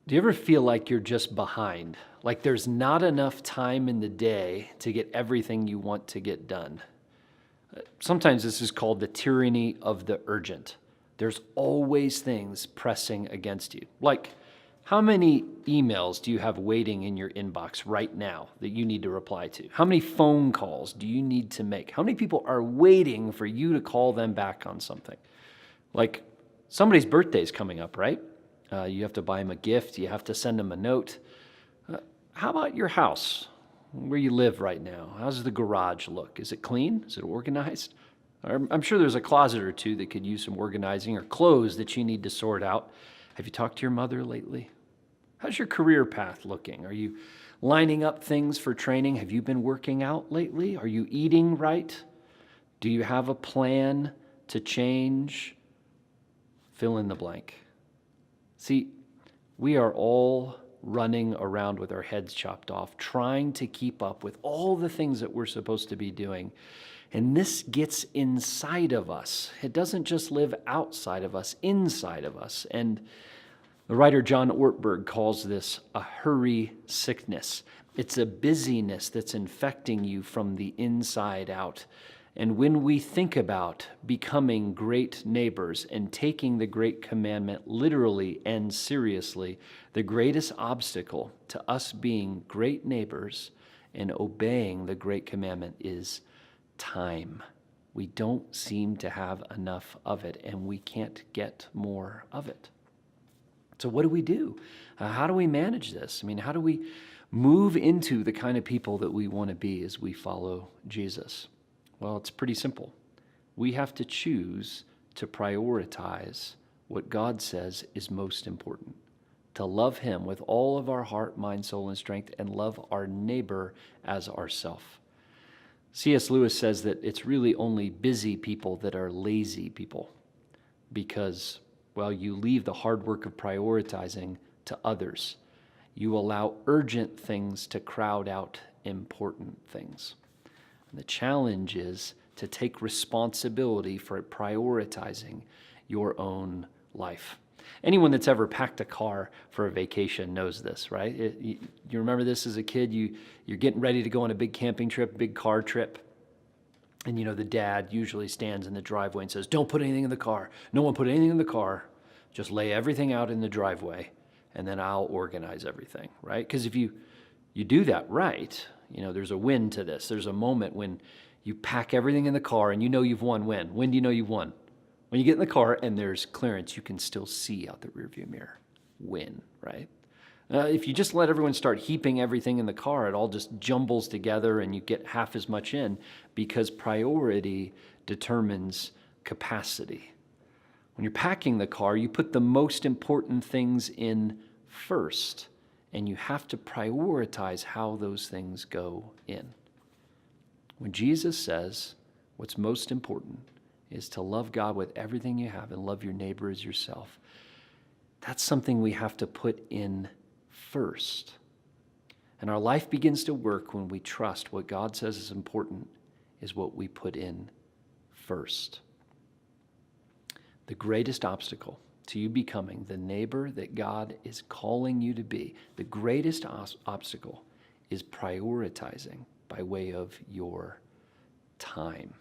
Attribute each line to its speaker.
Speaker 1: Do you ever feel like you're just behind? Like there's not enough time in the day to get everything you want to get done? Sometimes this is called the tyranny of the urgent. There's always things pressing against you. Like, how many emails do you have waiting in your inbox right now that you need to reply to? How many phone calls do you need to make? How many people are waiting for you to call them back on something? Like, somebody's birthday is coming up, right? You have to buy them a gift. You have to send them a note. How about your house, where you live right now? How's the garage look? Is it clean? Is it organized? I'm sure there's a closet or two that could use some organizing, or clothes that you need to sort out. Have you talked to your mother lately? How's your career path looking? Are you lining up things for training? Have you been working out lately? Are you eating right? Do you have a plan to change? Fill in the blank. See, we are all running around with our heads chopped off, trying to keep up with all the things that we're supposed to be doing. And this gets inside of us. It doesn't just live outside of us, inside of us. And the writer John Ortberg calls this a hurry sickness. It's a busyness that's infecting you from the inside out. And when we think about becoming great neighbors and taking the great commandment literally and seriously, the greatest obstacle to us being great neighbors and obeying the great commandment is time. We don't seem to have enough of it, and we can't get more of it. So what do we do? How do we manage this? I mean, how do we move into the kind of people that we want to be as we follow Jesus? Well, it's pretty simple. We have to choose to prioritize what God says is most important, to love Him with all of our heart, mind, soul, and strength, and love our neighbor as ourself. C.S. Lewis says that it's really only busy people that are lazy people because, well, you leave the hard work of prioritizing to others. You allow urgent things to crowd out important things. And the challenge is to take responsibility for prioritizing your own life. Anyone that's ever packed a car for a vacation knows this, right? You remember this as a kid? You're getting ready to go on a big camping trip, big car trip. And the dad usually stands in the driveway and says, "Don't put anything in the car. No one put anything in the car. Just lay everything out in the driveway, and then I'll organize everything," right? Because if you do that right, there's a win to this. There's a moment when you pack everything in the car and you've won. When? When do you know you've won? When you get in the car and there's clearance, you can still see out the rearview mirror. Win, right? If you just let everyone start heaping everything in the car, it all just jumbles together and you get half as much in, because priority determines capacity. When you're packing the car, you put the most important things in first, and you have to prioritize how those things go in. When Jesus says what's most important is to love God with everything you have and love your neighbor as yourself, that's something we have to put in first. And our life begins to work when we trust what God says is important is what we put in first. The greatest obstacle to you becoming the neighbor that God is calling you to be, the greatest obstacle is prioritizing by way of your time.